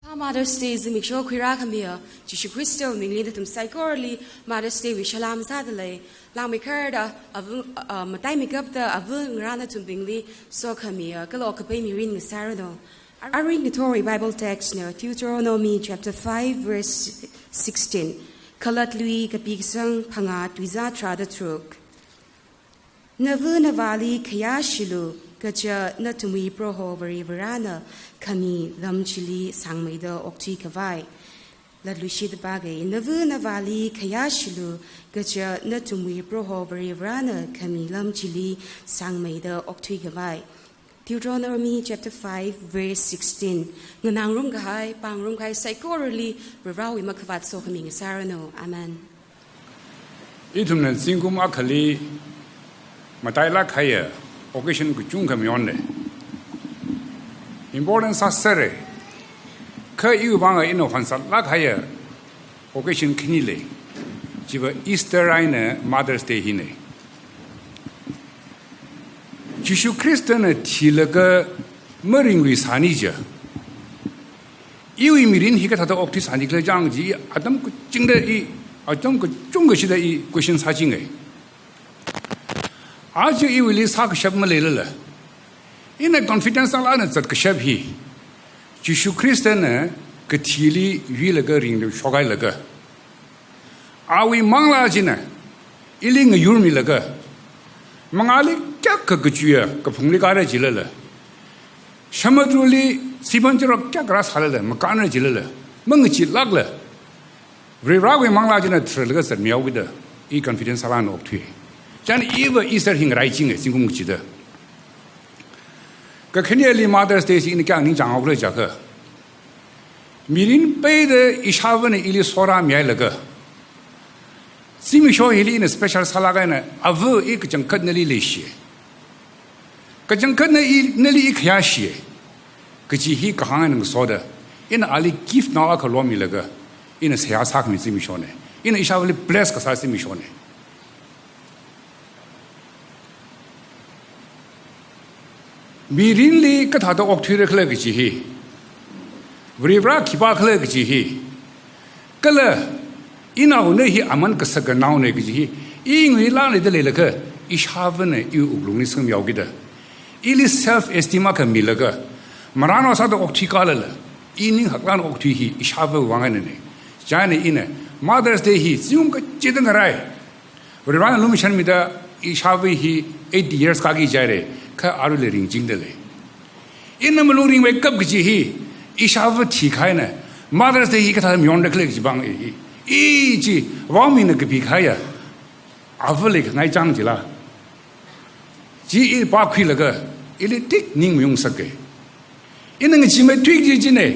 Mother's Day zimik sho khira khamia Jishu Christo mingli tum psychorally Mother's Day we shalam sadale lang mikarda avu matai mikap da avu ngrana tum bingli so khamia kalo kape mi rin sarano. I read the Torah Bible text now Deuteronomy chapter 5 verse 16 kalat lui kapigsang panga twiza trada truk Navu navali kayashilu Gaja natumi proho vari varana kami lamchili sangmaida okti kavai. Ladlushi the bagay navu navali kayashilu gaja natumi proho vari varana kami lamchili sangmaida okti kavai. Deuteronomy chapter 5 verse 16. Nganang rum kahai pang rum kai psychorally rarawi makavat so kami sarano. Amen. Itumnan singum akali matayla kaya occasion ku chung kam yon important sasare ka yu bang ino hansa la khaya occasion khnile jiba Easter aina Mother's Day hine Jishu Christian thilaga maringwi sani ja iwi mirin hika thada okti sani kla jang ji adam ku chingda I adam ku chung ga shida I question sa jingai आज ये वाली साख शब्द में ले ला इन्हें कॉन्फिडेंस आला न जट कशब ही जिशु क्रिस्ट ने कथीली वी लगा रिंग शोगाई लगा आवी मंगला जिना इलिंग यूरमी लगा मंगाली क्या कगजुया कफुंगली कारे जिले ला शमद्रुली सिबंजरो क्या ग्रास हाले ला मकाने जिले ला मंगची लग ला रिरावे मंगला जिना थ्रलगा सर मियाव बिदा ई कॉन्फिडेंस आला न ओक्थुए Jan Eva Easter hing writing is in Gumchida. Kakaniali Mother's Day in the Gang Jang of Jaka. Mirin paid the Ishavan Ilisora Mialaga. Simi show in a special salagana, Avu Ikjan Kadnali Lishi. Kajankana Nelly Ikyashi. Kaji Kahan soda. In Ali gift now a colomilaga. In a Seasak Missimichone. In a Ishavali bless Casasimichone. Mirinli katata okthire khle gi hi vrivra khiba khle gi hi kala ina ne hi aman ka sa naw ne gi hi ingwi la le de le ka ishavne yu uglung ni sum yaw gi da ili self estima ka milaga marano sa da okthi kala la ini haklan okthi hi ishave wanga ne jane ina Mother's Day hi zum ka chidang rai vrivra lu mission mi da ishave hi 8 years ka gi jare ka arule ring jingdele inna maluring wake up gi hi ishav thi khai na Mother's Day hi ka tha myon de kle gi bang I ji wang min ge bi khai ya avle ga ngai chang ji la ji I ba khwi la ga ile tik ning myung sak ge inna ngi ji me twik ji ji ne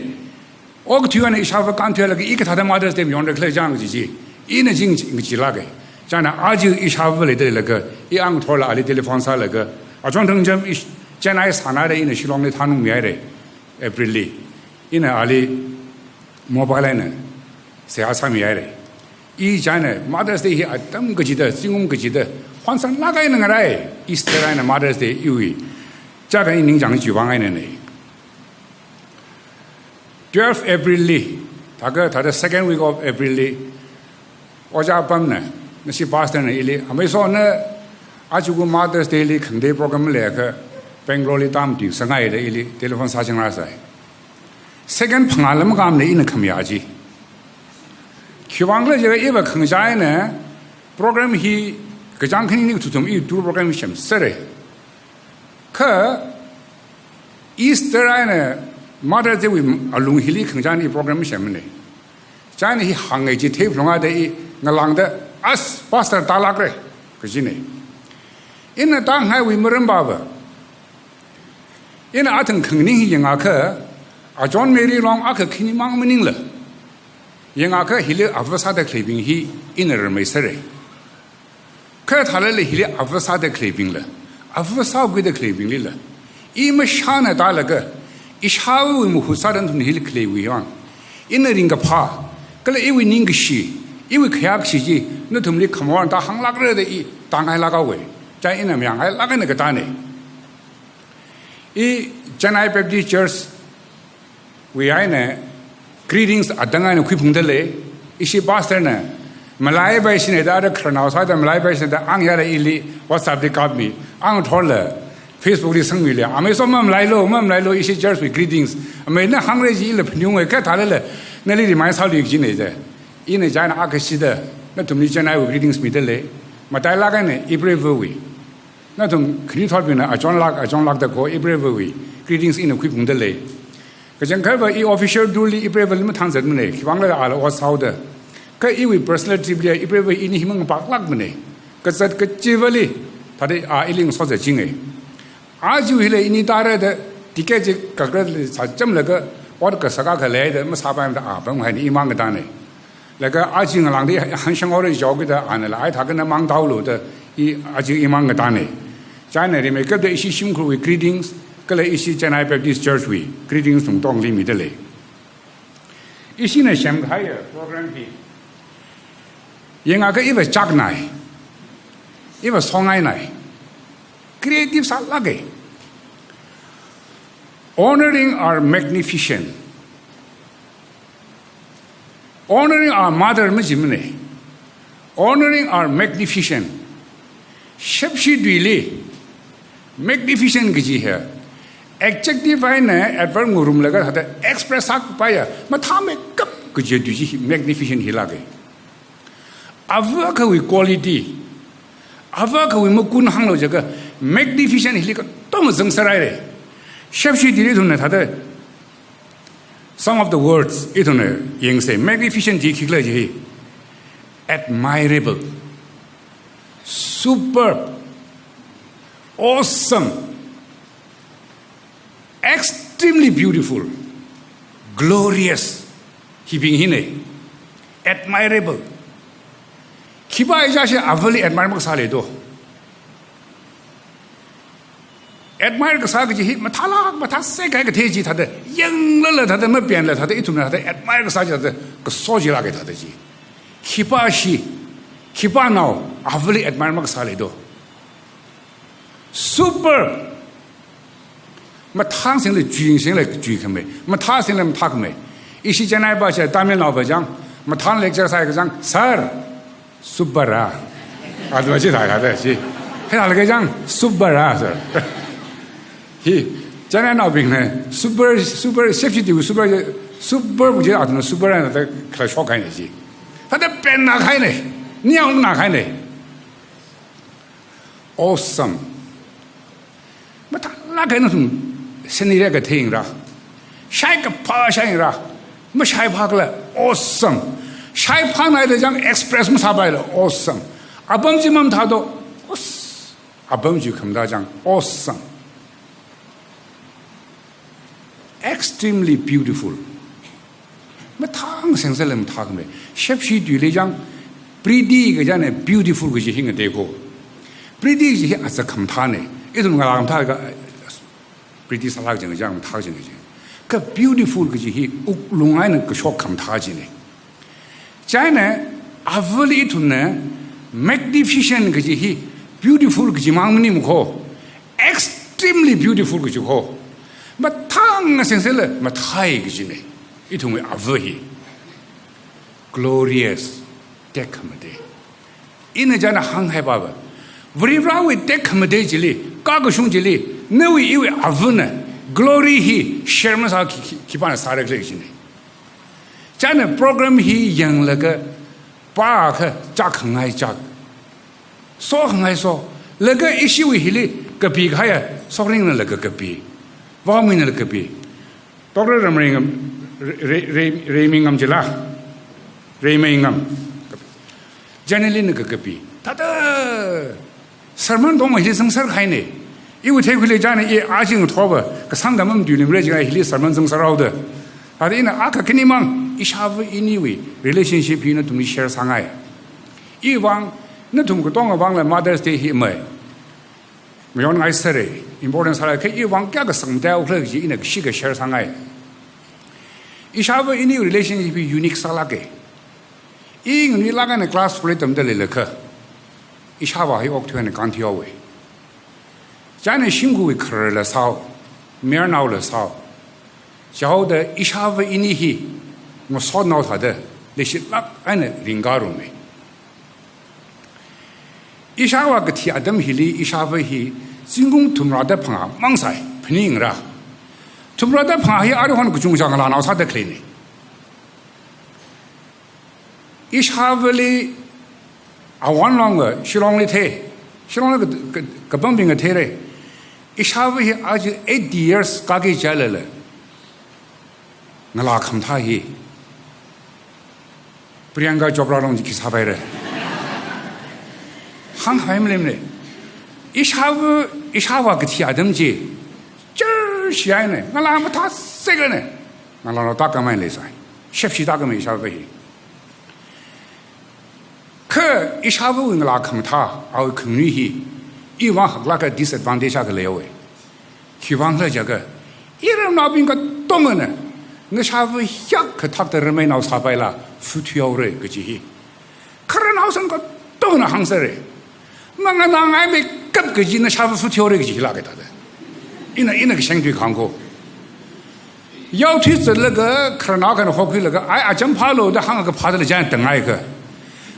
og thyu na ishav kan thya la ge I ka tha Mother's Day myon de kle jang ji ji inna jing ji la ge jana aj ishav le de la ga I ang thola ali telephone sa la ga 아전등점 제나의 산하에 있는 실용의 탄웅 미야래 에프릴리 이는 알리 모바일에는 세아사 미야래 이 자네 Mother's Day 어떤 거지다 싱음 거지다 환상 나가 있는 거라에 이스라엘의 Mother's Day 유이 자가 있는 장 주방에는 12 April 다가 다들 second week of April 어자밤네 너시 파스터는 일이 아메소네 아주고 Mother's Day 큰데 프로그램을 내가 뱅글로리 담디 상하이에 일이 텔레폰 사정하사이 세간 방알람 감네 있는 감이야지 기왕을 제가 이거 큰자에네 프로그램 히 그장 큰이 두tum 이 두 프로그램 심 쓰레 그 이스터라네 Mother's Day 알룽힐리 큰자니 프로그램 심네 자니 항의지 테이프롱아데 이 나랑데 아스 파스터 달라그래 그지네 इन तांग है वी मरम बाबा इन आतंग खंगनी ही यंगा का अजॉन मेरी लॉन्ग आख खिनी मांग मनिंग ल यंगा का हिले अवसा द क्लेबिंग ही इन रमेसरे का थाले ले हिले अवसा द क्लेबिंग ल अवसा गु द क्लेबिंग ल ई म शान दा लग इशाव वी मुहुसारन तुन हिल क्लेवी यांग इन रिंग फा कले E V Ning she E V खयाक शी जी न तुमली खमवान ता हंग लाग रे दे ई तांगाय लगावे在因那样还拉个那个单呢，一 Chennai Baptist Church 为爱呢 greetings 啊，等下呢会碰得嘞，一些巴士呢，马来百姓呢，大家看到啥的马来百姓的按下来一哩 ，WhatsApp 的搞米，按错了 ，Facebook 的声明了，阿没说我们来了，一些就是 greetings， 没那行来一了，因为看他来了，那里的买草的进来的，因为家那阿克西的，那他们将来有 greetings 没得嘞，嘛带那个呢，一不认为，那种肯定讨论呢，装拉的过一不认为 ，greetings 因为会碰得嘞。可像看吧，一 official 度里一般为什么谈什么呢？忘了啊了，我操的。可因为 personality 里一般为因你们把拉么呢？可是个结尾里，他的啊一零说在经诶，啊就为了你大人的，第个这个才这么那个，我的个啥个来的，没啥办法啊，本来你一忙个单呢。那个阿金郎的很想我的教给他啊，那来他跟他忙到了的，阿金一忙个单呢。在那里面，个的一些辛苦为 greetings。个来一些在那边的 church 会 greetings 从当里面的来，一些呢上海的 program 的，因为个一个จัก奶，一个双爱奶 ，creative 啥那个 ，honoring our magnificent， honoring our mother 么什么呢 ？honoring our magnificent， 是不是对嘞 ？magnificent 个字是。adjective 呢 adverb 我们那个它的 express 啥个白呀，嘛他们cấp个就就是 magnificent 起来个，阿不可为 quality， 阿不可为么均衡了这个 magnificent 起个多么正式来的，是不是里头呢？它的 some of the words 里头呢，形式 magnificent 起来就是 admirable、super、awesome。Extremely beautiful, glorious, admirable. Kiba ijashe avali admirable sale do. Admire 个啥个就嘛他啦嘛他世界个天气他的赢了他的没变了他的一种呢他的 admire 个啥就的个说起来给他的去。Kiba 是 Kiba now avali admire 个啥来do. Super。么他成了军生来军可没，么他成了么他可没，一些将来把些大面老板讲，么他来这啥个讲 ，Sir， super 啊，啊怎么去打他的是，还哪个讲 super 啊 ，Sir， 嘿，将来老兵呢 ，super 谁去丢 super 不知道怎么 super 呢？他可少看一些，他的边哪开呢？鸟哪开呢 ？Awesome， 么他哪开那种？身体那个听啦，下一个爬下一个，没下一爬个了 ，awesome， 下一爬来的讲 express 没啥白了 ，awesome， 阿本就么他都 awesome， 阿本就看他讲 awesome，extremely beautiful， 没汤生出来没他个没，是不是对来讲 ，pretty 个讲呢 beautiful 个就很个对个 ，pretty 就阿是看他呢，一种个让他个。pretty 啥个讲讲他讲个讲，个 beautiful 个就是龙爱那个小看他讲呢，再呢阿弗里头呢 magnificent 个就是 beautiful 个就忙么你们可 extremely beautiful 个就可，嘛他个先生了嘛他一个就呢，一同为阿弗里 glorious 得看么的，因为讲那航海爸爸，为了为得看么的这里，各个兄弟里。那位因为阿文呢 ，glory he share 么啥去把那啥来个呢？咱那 program he 用那个把个加很爱加，说很爱说，那个一些位里隔壁个呀，说人那个隔壁，我们那个隔壁，Doctor Raymingam 去啦 ，Raymingam， 咱那里那个隔壁，他的sermon 多么些生事开呢？因为太快来讲呢，也阿金拖吧，个上个我们队里面就爱里什么正事好的，他的呢阿克跟你们一下子因为 relationship 呢同你 share 上来，以往那同个当个忘了 Mother's Day 去买，没有爱死的 ，important 上来，可以往各个省代或者是那个几个 share 上来，一下子因为 relationship unique 上来个，因为你那个呢 class 出来怎么的来了个，一下子还有推呢钢条位。咱那辛苦为课了少，面闹了少，叫的一下子一年去，我烧脑他的那些那俺的灵感容易。一下话个提阿登希里一下回去，进攻图姆拉的朋友忙晒，拼命啦。图姆拉的朋友阿里话那个中上个拉脑啥的可以呢？一下回里阿万啷个西啷里推，西啷那个本兵个推嘞，一下回去阿就8 years 嘎给加来了，我拉看他去，不然个做不了东西去啥白了。很海么嘞？一下午个天啊，等级，今儿闲呢，我拉么他这个呢？我拉到大哥们来噻，10大哥们一下午去。可一下午我拉看他，我看女去，以往那个disadvantage下个来位，希望了这个，一人那边个懂了呢，我下午下可他的人们闹啥白了，付出要嘞个去，可是闹上个懂了行事嘞。我那还没急个劲，那下午付跳那个去拉给他的，因那个相对看过，要推走那个，可那个好亏那个，哎啊，真爬楼的，喊个爬到了这样等那一个，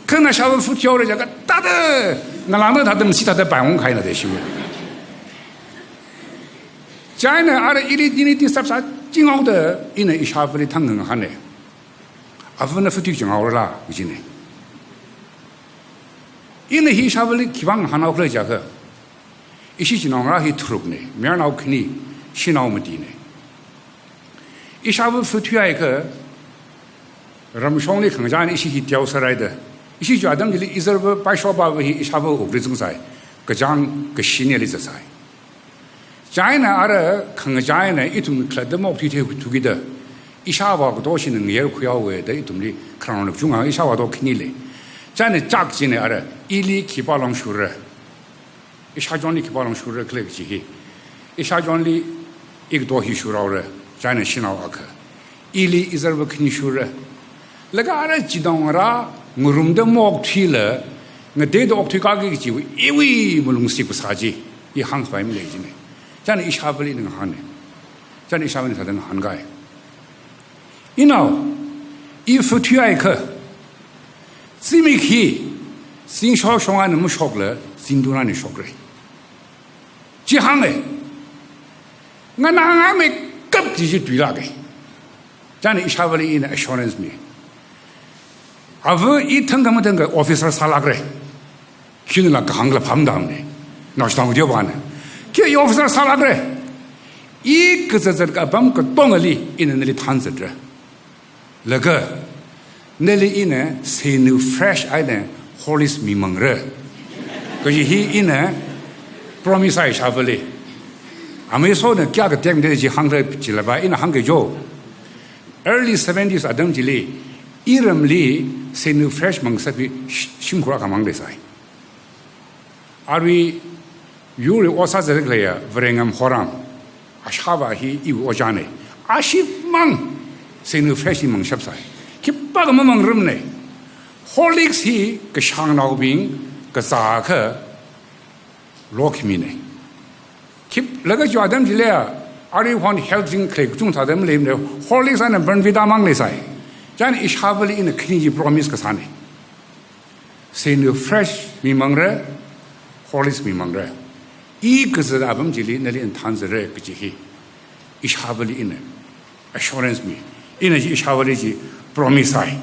可那下午付跳的这个大的，我哪能他东西他在办公开了在修。这样呢，阿拉一里第啥今后的，因为一下午的他硬喊的，阿夫那付跳今后啦，已经呢。因为一下午里基本上拿回来这个，一些就拿来去吐呢，明儿拿肯定先拿我们地呢。一下午付出来一个，人们乡里看家一些去调出来的，一些家等这里一直不把小把位一下午屋里种菜，个讲个新年里做菜。家呢，阿拉看家呢，一种看得毛皮头土给的，一下午个多些人也快要为的，一种的看上了中央一下午都肯定来。这样的价格呢，阿拉一里七八两收入，一下庄里七八两收入可来个机会，一下庄里一个多月收入了，这样的新老阿克，一里一直不肯定收入，那个阿拉知道啦，我用的毛腿了，我带到腿高个机会，因为我弄些个啥子，一行外面来着呢，这样的一下不里能行呢，这样的一下不里才能行个，然后一付腿爱克。这么去，新小上啊，那么学了，新都让你学了。这行嘞，我那还没急这些对了的，这样的一下子里呢 ，assurance me。啊，我一听他们那个 officer 啥那个嘞，去那个行了碰到的，那是当地办的。这 officer 啥那个嘞，一个这个把我们东个里，一人那里摊着着，那个。那里呢，是那 fresh 爱的 ，holis 迷蒙热，可是he呢 ，promise 一下不嘞，阿没说呢，价格定的去行的起来吧，行个就 ，early 70s 等起来，一人里是那 fresh 蒙色的，辛苦了个忙的噻，而为有了我啥子个呀，不然俺好让，阿下吧去有我家呢，阿是忙，是那 fresh 蒙色噻。去把个么忙人呢？好历史个上老兵个咋个落去咪呢？去那个家庭之类啊，阿里话你 helping 可以中他们来呢，好历史呢本为大忙来噻，这样一下不里呢肯定就 promise 个啥呢？是那 fresh 咪忙人，好历史咪忙人，一个是阿本这里那里谈着人个这些，一下不里呢 assurance 咪，因为一下不里就。promise 爱，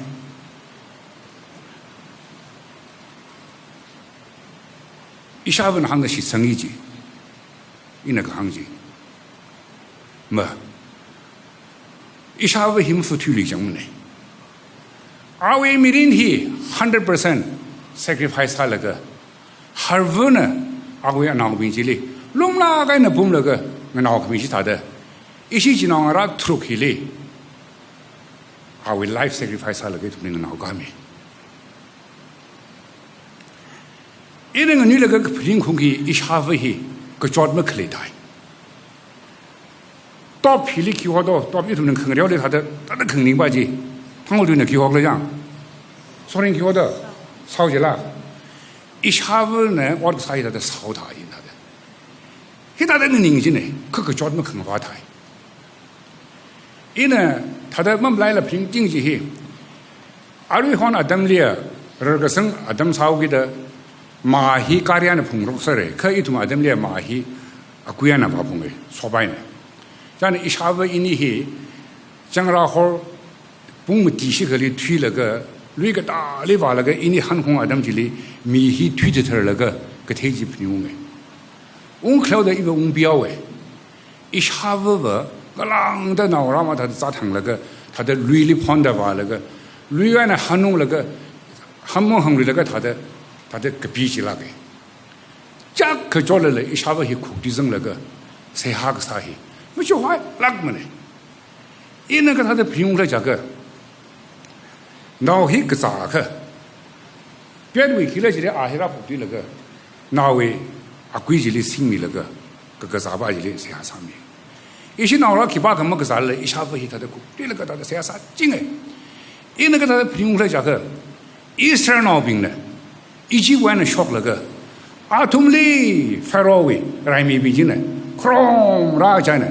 一下问行的是生意级，那个行级，么，一下问幸福体力讲么呢？而为每人去100% sacrifice 他那个，还有呢，而为哪个兵器哩？弄那个那不那个，那哪个兵器他的？一些技能啊，突起来。our life sacrifice 下来给同龄人闹干咩？一那个女那个平空气一下飞去，个脚没可来带。到皮里去好多，到皮同人坑了的他的坑明白的，他我对那去好了样，所以人去好的烧起来，一下子呢，我的菜他的烧他赢他的，他的那宁静呢，个脚没坑发他。一呢，他的梦来了平静之后，阿瑞汉阿登里啊，这个生阿登操给的马希卡里安的碰落色嘞，可以同阿登里马希阿贵安那把碰的说白呢，这样一下子印尼嘿，将拉好碰地势个里推了个，那个大里把那个印尼航空阿登这里米希推着他那个台阶平用的，我看到一个标诶，一下子个啷的脑让嘛他砸疼那个，他的锐利碰的话那个。旅外呢，还弄那个，还蒙很那个他的个脾气那个，这可叫来了，一下子去苦地上那个，谁哈个啥去？不就话那个么呢？一那个他的平衡这个，脑黑个咋个？别的为起来这里阿黑拉不对那个，哪位阿贵这里性命那个，个啥吧这里谁哈上面？一些脑拉去把个么个啥了，一下子去他的苦对那个他的谁哈啥劲哎？因那个他平衡来讲个，一身脑病呢，一几万的 shock 那个，阿图姆里 Faroe 来没病呢 ，Chrome 拉家呢，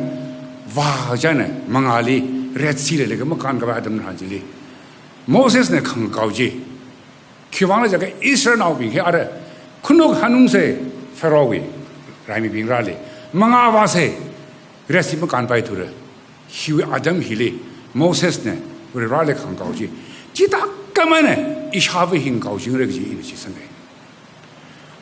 哇家呢，蒙阿里 Red Sea 的那个么干个吧他们汉子里，Moses 呢很高级，去完了这个一身脑病，他的，可能汉农些 Faroe 来没病拉里，蒙阿瓦些 Red Sea 么干白头的，因为阿当希里 Moses 呢。为了让你很高兴，其他根本呢一下子很高兴那个是因为其实呢，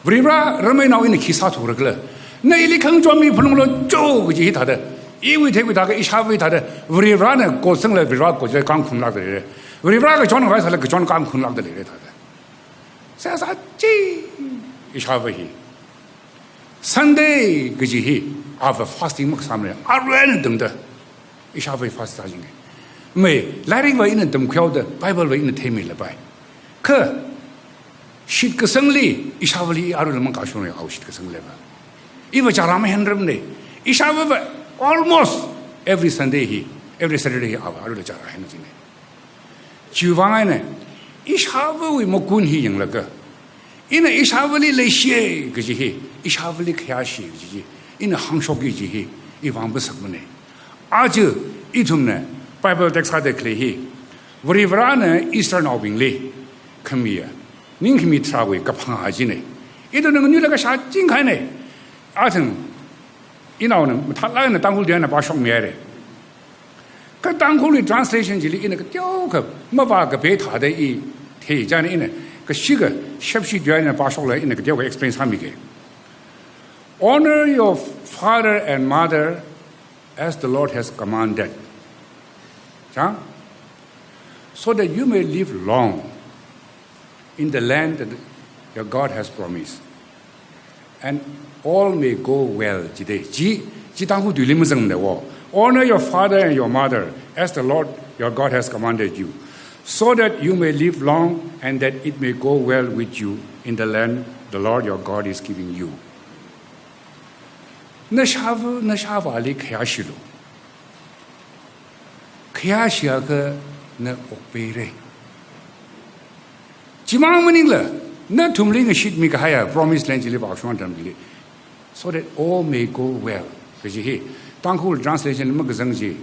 为了人们闹因为其他土了个，那一里看专门不能了做个就是他的，因为他为他个一下子他的为了呢过生了为了过在刚困难的人，为了个装的话他那个装刚困难的人他的，啥啥这一下子，Sunday 个就是 after fasting 么啥么的，阿软等的，一下子 fast 啥应该。没，来人话因为东晓得 ，Bible 话因为太美了拜，可，是个生理，一下子里阿鲁人们搞出来好是个生理吧，因为家人们很认的，一下子 almost every Sunday every Saturday 阿鲁的家人很认的，就话呢，一下子为么关系赢了个，因为一下子里来写个这些，一下子里开写个这些，因为行说个这些，一方不什么呢，而且一种呢。Bible text ada klehi, wrivana Eastern Albingle, Kamia, Ninkmi trawe, Kapangajine. Itu nang nila ka sa jingkane. Aten, inaw na, matala na tangkul diyan na pasok mere. Ka tangkul translation jili ina ka tiyaw ka, mawa ka beta da I, te jan ina, ka shiga, shepshi diyan na pasok la ina ka tiyaw ka explain sa mige. Honor your father and mother as the Lord has commanded. So that you may live long in the land that your God has promised, and all may go well today. Honor your father and your mother as the Lord your God has commanded you, so that you may live long and that it may go well with you in the land the Lord your God is giving you. 那下法里开始了。开始个那欧贝嘞，基本上么呢了，那他们那个 shit 没个还呀 ，promise land 这里保守他们的 ，so that all may go well， 可是嘿，当初 translation 那么个东西，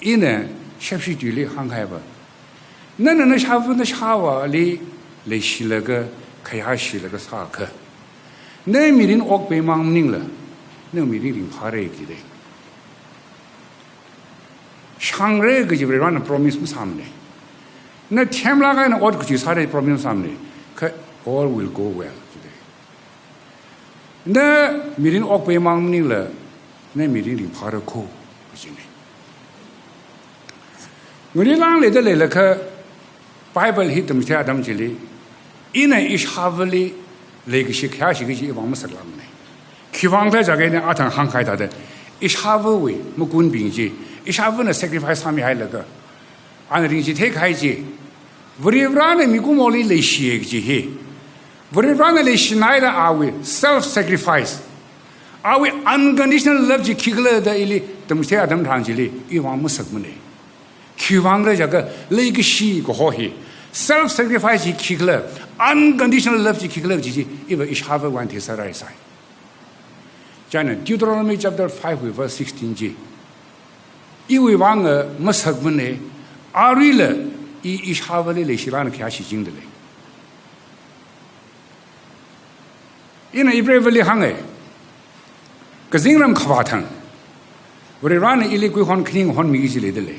一呢，学习距离很开吧，那下午里来洗那个开始那个啥课，那没人欧贝忙么呢了，那没人怕热的。상례 그 집에 라는 promise 삼네. 나 템라가는 어디 그 사례 promise 삼네. 그 all will go well today. 나 미린 억배 망닝라. 내 미린이 바로 고 그지네. 우리랑 레들레 그 바이블 히트면 제아담질리 이내 이샤블리 레기시 캬시기지 왕무살람네. 기왕대 자게네 아탄 한카이다데 이샤브위 무군빙지一下子呢 sacrifice 上面还那个，按人家太开始，为了让呢米古毛里来写个这些，为了让呢来写那的阿伟 self sacrifice，阿伟 unconditional love 就起来的一里，他们现在他们谈起来，一往没什么呢，期望的这个那个写个好些 self sacrifice 就起来 ，unconditional love 就起来这些，因为一下子问题是来噻。讲呢 Deuteronomy chapter 5 verse 16节。因为王个没什么呢，阿瑞了伊哈维的希拉的开始经的嘞，因为伊布维里行诶，个人人卡瓦腾，我哋让伊哩规划肯定换米之类的嘞，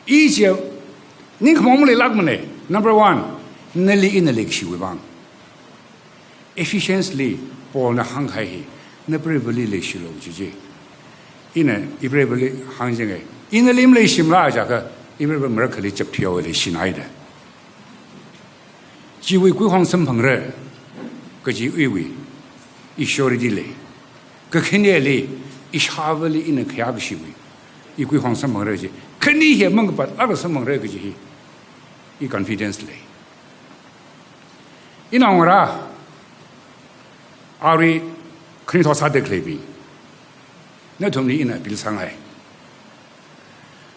以前你看我们来拉么呢 ？Number one， 那里因那里是为帮 ，efficiently 包那航海嘿，那布维里来是喽，就这，因为伊布维里行情诶，因那里么来是么啦？这个。因为我们可以接票的新来的，几位规划身旁人，个几位一小的嘞，个肯定嘞一下午里一能开个行为，一规划身旁人去，肯定也蒙个把那个身旁人个去，一 confidence 嘞，一那我啦，阿瑞肯定他啥得可以，那同你一那比上来。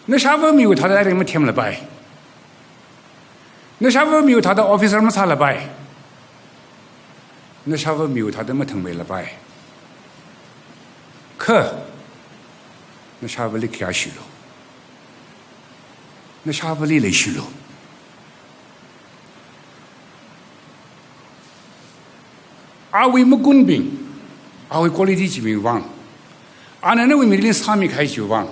那下午没有他的人们添了白，那下午没有他的 officer 们擦了白，那下午没有他的们腾没了白，可那下午里开始了，那下午里来始了，阿维木工兵，阿维国力的疾病王，阿那位米林萨米开始王。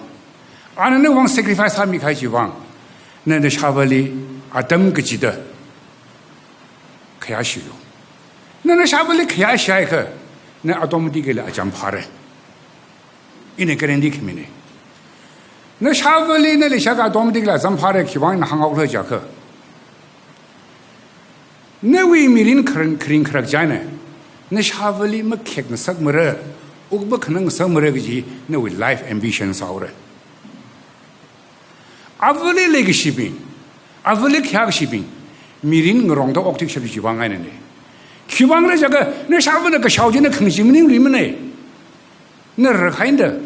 阿那往 sacrifice 哈米开始往，那下午里阿登个记得开下去了，那下午里开下下一刻，那阿多姆地给了阿讲怕的，因为个人的看没呢，那下午里那里下个阿多姆地给了讲怕的，希望那行奥克讲课，那位米林客人讲呢，那下午里没开个什么人，我不可能什么人个gì，那位 life ambition 少了。阿弗里那个士兵，阿弗里开个士兵，米林我让到奥特克去往安呢，去往了这个那下午那个小军的坑西门里面呢，那是看的，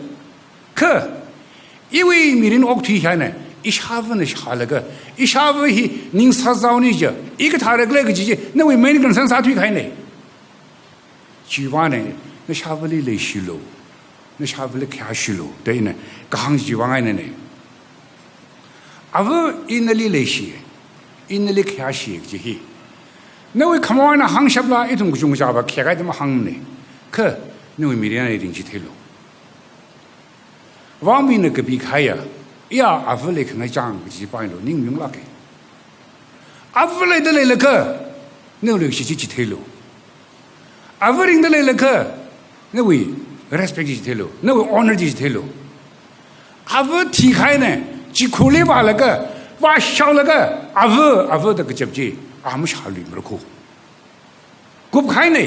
可因为米林奥特下呢，一下午呢下了个，一下午去宁啥早呢就一个他那个季节，那位每个人上啥推开呢，去往呢那下午里来西路，那下午里开西路，对呢，刚去往安呢。阿不，因那里来些，因那里开些这些，那位看完那航下啦，一种中家吧，开个怎么航呢？可那位米连一定去退路。王明那个比开呀，阿不来看看讲几百路，宁用那个。阿不来的来了个，那位是去退路。阿不领的来了个，那位 respect 去退路，那位 honor 去退路。阿不提开呢？只苦力把那个把小那个阿夫这个接接阿姆下里没苦，过不开呢。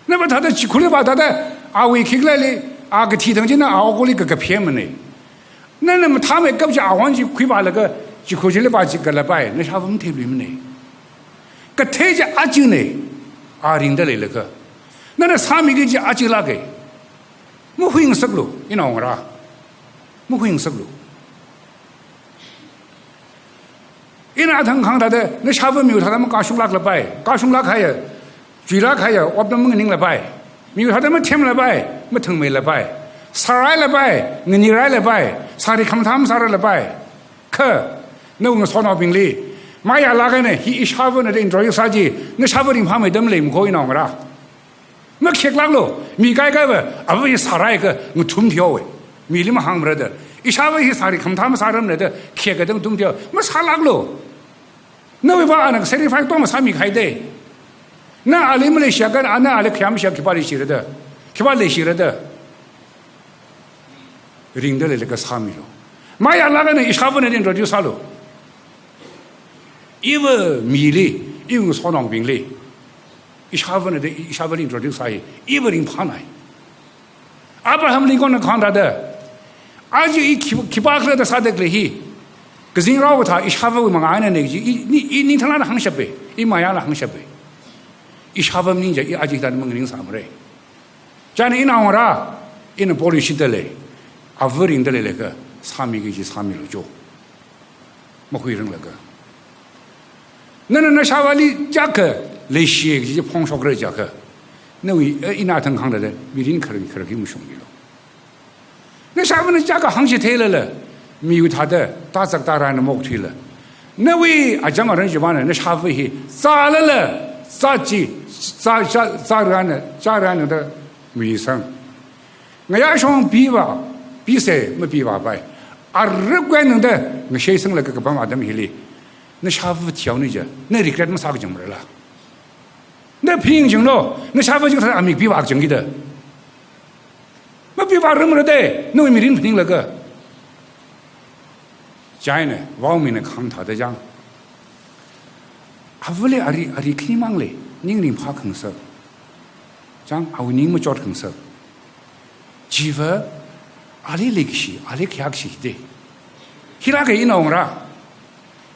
那么他的只苦力把他的阿维克来的阿个提腾进那阿国里个偏门呢。那么他们搞起阿王就亏把那个只苦力把这个来摆，那啥我们推里面呢？个推着阿舅呢，阿领的来那个，那三米个就阿舅那个，没回应什么，你知道我啦？没回应什么。因为阿腾康他的那下午没有他们刚熊拉了摆，刚熊拉开呀，嘴拉开呀，我不能人了摆，没有他们添了摆，没腾没了摆，啥来了摆，你来了摆，啥的看他们啥来了摆，可那我们说到病里，马呀拉开呢，一下午那人做有啥子，那下午人怕没得没来不可以弄个啦，没开拉了，没改改吧，啊不是啥来个，我吞掉喂，没那么行不了的，一下午一啥的看他们啥人来的，开个灯吞掉，没啥拉了。那为啥那个谁的反正多么产品开的？那阿里没来写个，那阿里看不下去把你写了的，去把你写了的，认得了那个产品了。马呀那个呢，一下午那人做就啥了？因为米哩，因为少囊病哩，一下午那人一下午人做就啥嘢？因为人怕来，阿伯他们人讲那看他的，而且一去巴克的啥的个去。可是让我他一下午我们安那个你他那行下呗，一马呀那行下呗，一下午人家一阿姐他们人啥么嘞？这样一拿我啦，一那玻璃西的嘞，阿夫人的嘞那个3米个就3米了就，没会人那个。那下午里价格来些就碰上个价格，那位一拿腾行的人，别人可能给我们兄弟了。那下午那价格行起退了了。没有他的大则大然的目推了。那位啊，讲个人就完了，那啥会去咋了？咋地？咋然的卫生？我要想比吧，比赛没比吧呗。啊，日关能的，我先生了个办法怎么去哩？那啥会挑那着？那里干么啥个讲不了？那平行咯，那啥会就他还没比吧讲的？没比吧人么的，那位没人平了个。家呢，网民呢看他的讲，啊，为了阿里肯定忙嘞，人怕坑死，讲啊，为人么叫坑死，几分阿里历史，阿里看史的，希拉个一弄啦，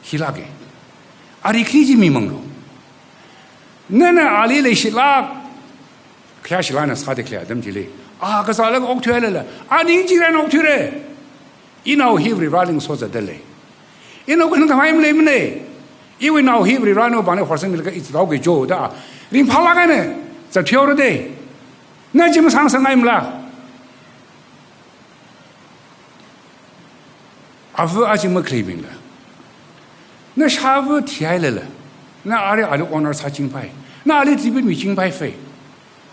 希拉个，阿里肯定迷茫了，那阿里历史啦，看史啦呢，啥的看怎么的嘞？啊，可是那个奥推来了，啊，你既然奥推嘞。一闹黑不拉零说着的嘞，一闹可能他妈也没没嘞，因为闹黑不拉零把那花生米那个一直到给做的啊，你跑哪个呢？在跳了的，那怎么上升还没啦？阿夫阿就没开明了，那下午提来了，那阿里往那儿查金牌，那阿里这边没金牌费，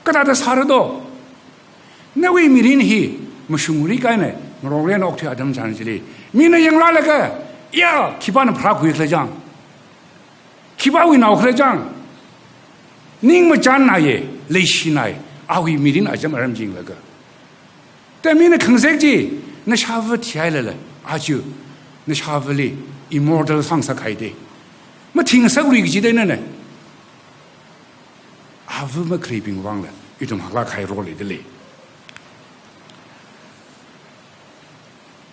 搁他的查得到，那位没人去，没兄弟干呢。我连奥推阿怎讲起来？明年养老那个呀，起码能爬回来讲，起码会闹回来讲。你们讲那些类似那，阿会明年阿怎么人进那个？但明年坑谁的？那下午提来了，阿就那下午里 immortal 上色开的，没听说过一个记得呢？阿不没可以别忘了，一种好拉开罗里的嘞。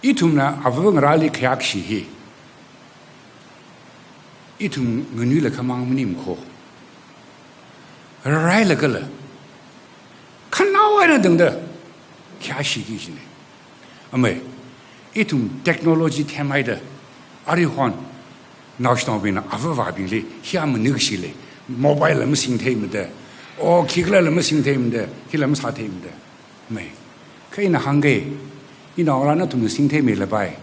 一通呢，阿不我哪里开起去？一通我女了看忙么你们可，来了个了，看哪位了等的，开起去呢？阿妹，一通 technology 太买的，阿里换，闹起那边了，阿不话边嘞，下面那个些嘞，mobile 那么心态么的，哦，起个来那么心态么的，起那么啥态么的，没，可以那行个。你那我那同的心态没了呗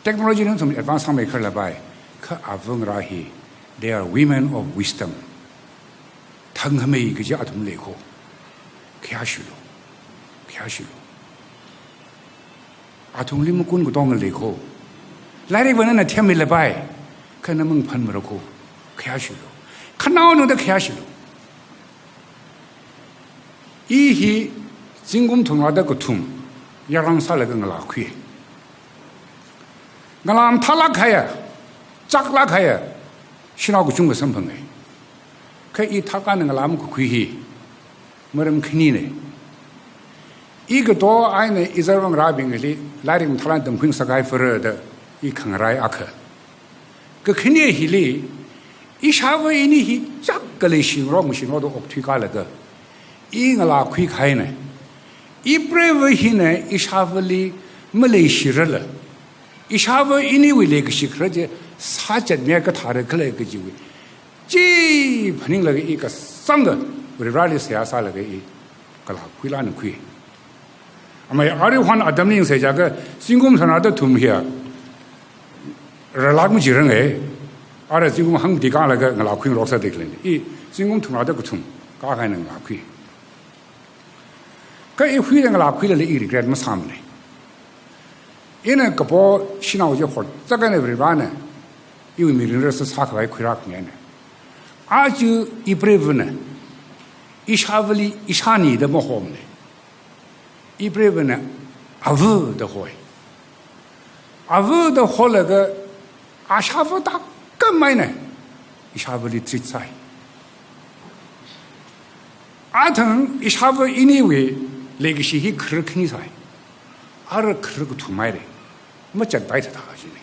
，technology 那同 advance 上没开了呗，可阿峰拉嘿 ，they are women of wisdom， 他们每一个家同来过，开始了，阿同你们滚个当个来过，来的问那天没了呗，可能们喷没了过，开始了，看哪能的开始了，一些进攻同来的个同。要让啥来个我拉亏，我拉他拉开呀，咋拉开呀？是那个中国身份哎，可以他干那个拉么个亏去，没人肯定呢。一个多爱呢，一直往那边个里，来的他那等困世界富热的，一看来阿克，个肯定去里，一下午一年去，咋个来形容我都推开了个，一个拉亏开呢。一不然为什呢？一下午里没来洗热了，一下午一年为来个洗热的，啥子面个他的个来个机会，这肯定那个一个三个，为了让你啥啥那个一，个拉亏拉能亏。阿么阿里换阿德明谁家个新工厂那都同下，拉么几人哎，阿拉新工很地讲那个拉亏落实得个嘞，一新工厂那都个同，嘎还能拉亏。可一回人个拉亏了，一里个么啥么嘞？因为个包洗脑就好，这个呢为啥呢？因为每个人是查出来亏拉亏呢，阿就一不认呢，一下午里一下年的么好么嘞？一不认呢，阿五的好，阿五的好那个阿下午打干嘛呢？一下午里最菜，阿腾一下午一年为。那个是去克肯尼赛，阿拉克个土买的，没讲白他好些呢。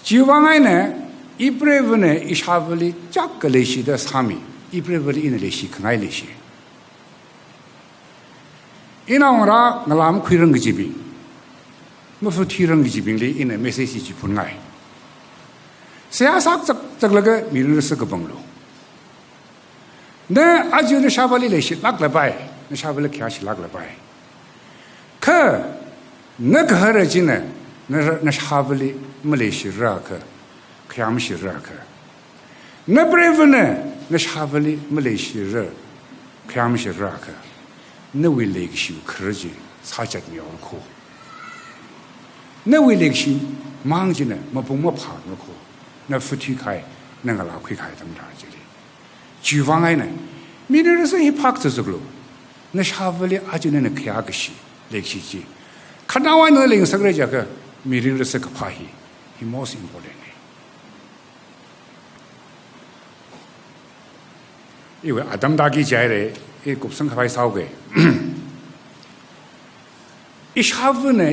就往外呢，一不然呢，一下午里价格那些的上面，一不然里一那些可爱那些。因那我啦，我拉么亏人个疾病，没付提人个疾病里，因那没谁去不爱。谁要啥这那个，没人是个崩路。那阿就那下午里那些拉个拜。那下午来开始拉个拜，可那个哈人呢，那是哈不里没来西热克，可样么西热克。那不然呢，那是哈不里没来西热，可样么西热克。那为那个修科技差价苗苦。那为那个修忙着呢，没帮我爬那苦，那扶梯开那个老快开他们那这里，厨房爱呢，明天是一爬着这个路，那下午里阿就那开个西，那个西机，看到完那零食来这个，明天是个爬起，he most important。因为阿当大吉家的，一个生活少个，一下午呢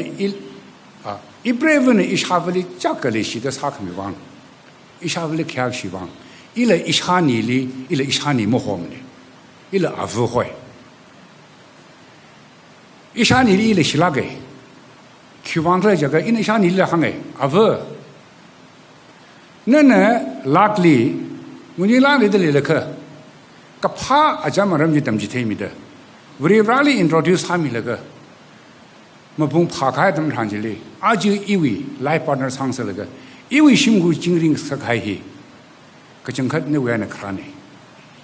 一百分呢一下午里价格里写的啥可没忘，一下午里开个希望，一来一下年里，一来一下年没好的，一来阿不会，一下年里一来是哪个？去往来这个，一来一下年里行个阿不，那呢拉里，我你拉里的来了去。个怕阿家嘛人就等住听米的，为了哪里 introduce 他们那个，么帮爬开他们上去嘞，阿就以为来 partner 上市那个，以为辛苦精灵是开去，个正确那为那看呢，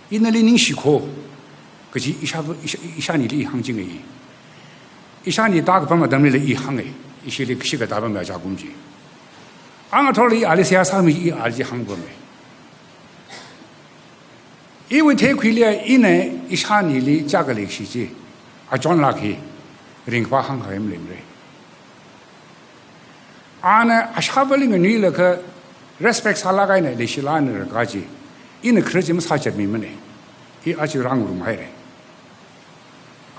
因那里人许可，可是一下你的一行进个一下你打个帮嘛他们来一行个，一些哩是个大帮苗加工具，俺个头里阿里些上面一阿里行过没？因为太亏了，一年一下年里价格历史机，啊转拉去，人家行还没来没。啊呢，啊下不领个女了个 respect 啥拉个呢？历史拉呢个家己，因为科技么差劲没么呢，伊阿就让我买嘞，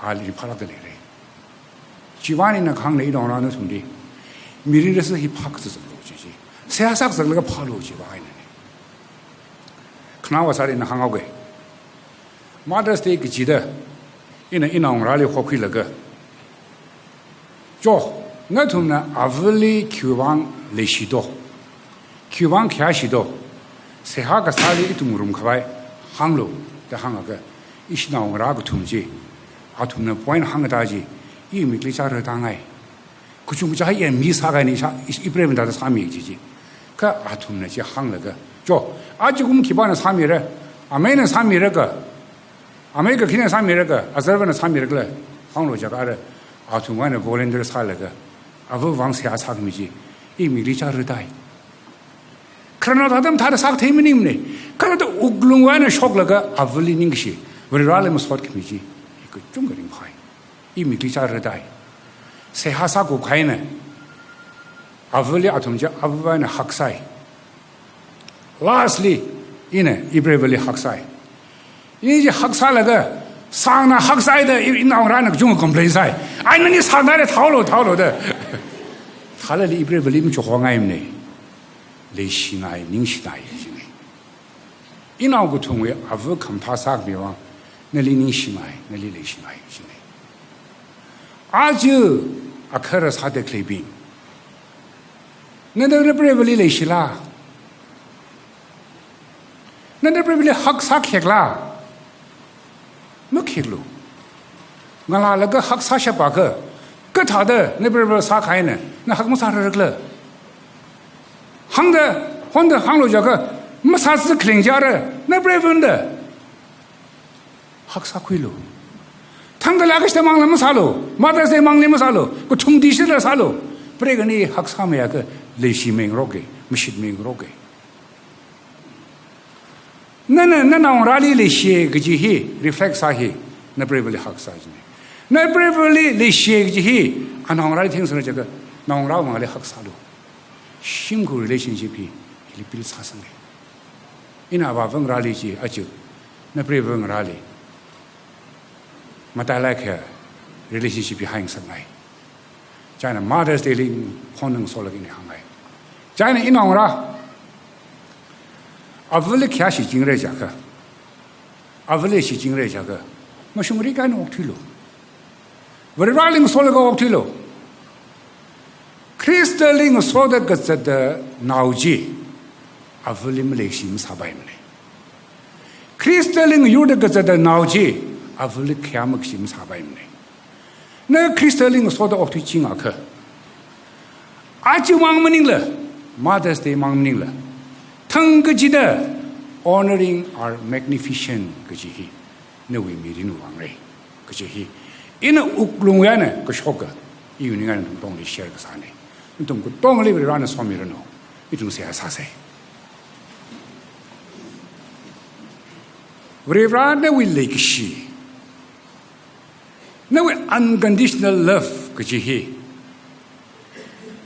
啊里怕那个来嘞，几万年那行嘞，让那兄弟，米里的是一怕个是什么逻辑？谁还啥个那个怕逻辑吧？呢？可能我啥的那行好个。Mother's Day 个记得，因为我们那里花开那个，就我同呢阿夫里去往来西多，去往开西多，谁哈个啥里一动容开外，行路的行那个，一些我们那个同志，阿同呢不因行个大姐，伊没给家人当爱，可就家也没啥个你啥一百分大的啥米姐姐，可阿同呢就行那个，就阿就我们去把那啥米了，阿没那啥米那个。阿美个肯定啥米那个，阿这边的啥米那个嘞，杭州这个的，阿从外的波兰的啥那个，阿不往下差个米子，一米里加热带。可能他的啥个题目呢？可能他乌龙湾的学那个阿不里那个些，为了让他们说个米子，一个中国人拍，一米里加热带，谁还啥个开呢？阿不里阿同家阿不湾的黑塞 ，lastly， 伊呢一百不里黑塞。你这黑晒那个，上那黑晒的，一闹然那个中国 complain 晒，哎，那你上那里套路的，他那里一边不里面就好爱呢，来西爱，宁西爱是呢。一闹个同为阿不看他啥个地方，那里宁西爱，那里来西爱是呢。阿就阿克了啥的klipping，那边不里来西啦，那边不里黑啥开啦。没开路，我那个黑啥些把个，个他的那边不啥开呢？那黑么啥人了？行的行路这个没啥子客家的，那边问的，黑啥开路？他的那个是忙了么啥路？马达是忙了么啥路？个冲地是了啥路？不然个你黑啥么呀个类似名罗个，没是名罗个。那我哪里来写个这些 reflect 啥些？那不是为了学啥子呢？那不是为了来写个这些？俺我哪里听说了这个？那我哪往里学啥路？辛苦 relationship 里比啥生的？因那把问哪里去？阿就那不是问哪里？嘛带来个 relationship 还有什么？在那 Mother's Day 里可能说了给你行来，在那一弄啦。阿不里开始进来这个，阿不里是进来这个，我兄弟干那去了，为了让人说那个去了，克里斯特林说的个这的脑筋，阿不里没来西没啥白没来，克里斯特林有的个这的脑筋，阿不里开没西没啥白没来，那克里斯特林说的奥去进啊去， 아주 망문인라 Mother's Day 망문인라 탕그지다 honoring our magnificent 그지히 너위 미리누 왕래 그지히 이는 욱룽야네 그 쇼가 이유닝하는 동리 시야가 사네 좀 그 동리 그러는 소미르노 이좀 세야 사세 우리라네 윌레기시 너위 unconditional love 그지히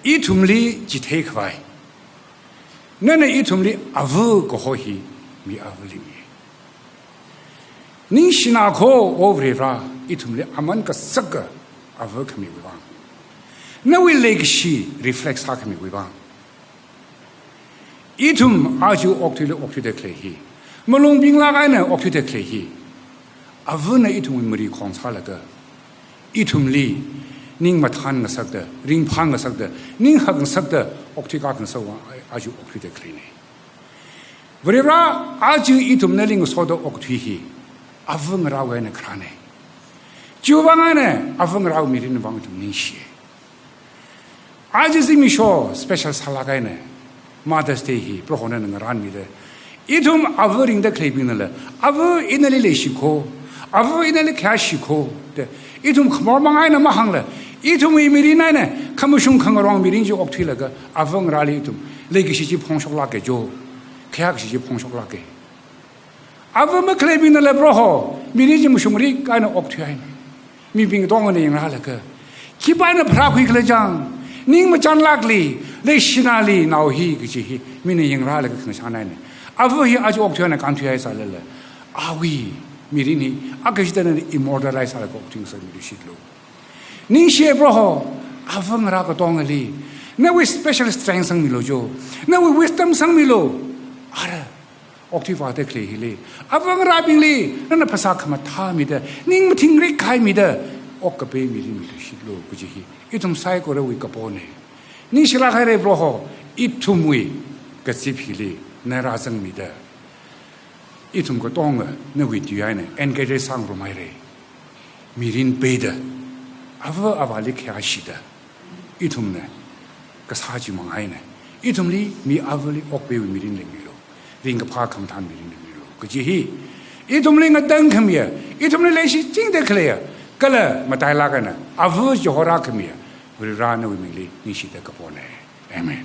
이 tum리 지테이크바이 너네 이 tum리 아브 고호히 미 아블리미 닝시나코 오브리라 이 tum리 아만가 썩가 아브 카미 위방 너위 레기시 리플렉스 하카미 위방 이 tum 아주 옥투데 클레히 물론 빙라가네 옥투데 클레히 아브네 이 tum이 머리 공사라가 이 tum리 닝 마탄 가석다 링팡 가석다 닝 학은 석다 옥티가 근서와 아주 옥티데 클리네 버리라 아주 이 둠내링 소도 옥티히 아붕라고에는 그라네 주방안에 아붕라고 미리는 방을 좀 닝시 아주 지미쇼 스페셜 살라가에네 마더스데이 프로호네는 거란미데 이둠 아브링데 클레빙을래 아브 이ner리 레시코 아브 이ner리 캐시코 이둠 khmormangai mahangla itum imirina ne khamushung khangarong mirinji okthila avang rali itum legisi ji phongshokla ke jo khyak ji phongshokla ke avam klebin le broho mirinji mushumri kana okthyain mi bing dong ne yang hala ka kibana phra khui khle jang ning ma chan lakli le shinali naw hi gi ji mi ne yang hala ka khna ne avu hi aju okthyain kan thya sa le awi 미리니 아까지는 이모더라이즈 하고 ting서 미리시로 닝시에 브로호 아펑라고 동을리 나위 스페셜 스트렝스 상밀로죠 나위 위스덤 상밀로 알아 옥티바데 클레힐리 아펑라빙리 나나 파사카마 타미데 닝 팅리 카이미데 옥카베 미리시로 그지히 이tum 사이코로 위카보네 닝시라하레 브로호 이투무이 가시필리 나라상미데 이tum ko tonga na wi tiane engage sang romaire mirin beda ava avali khashida itum ne ka saji mangaine itumli mi avali okbe mirin le milo ring pa kham than mirin le milo ka ji hi itumli nga dang khmia itumli le shi jing de clear kala matai la kana avu johora khmia wi ra na wi mili ni shi de ka pone amen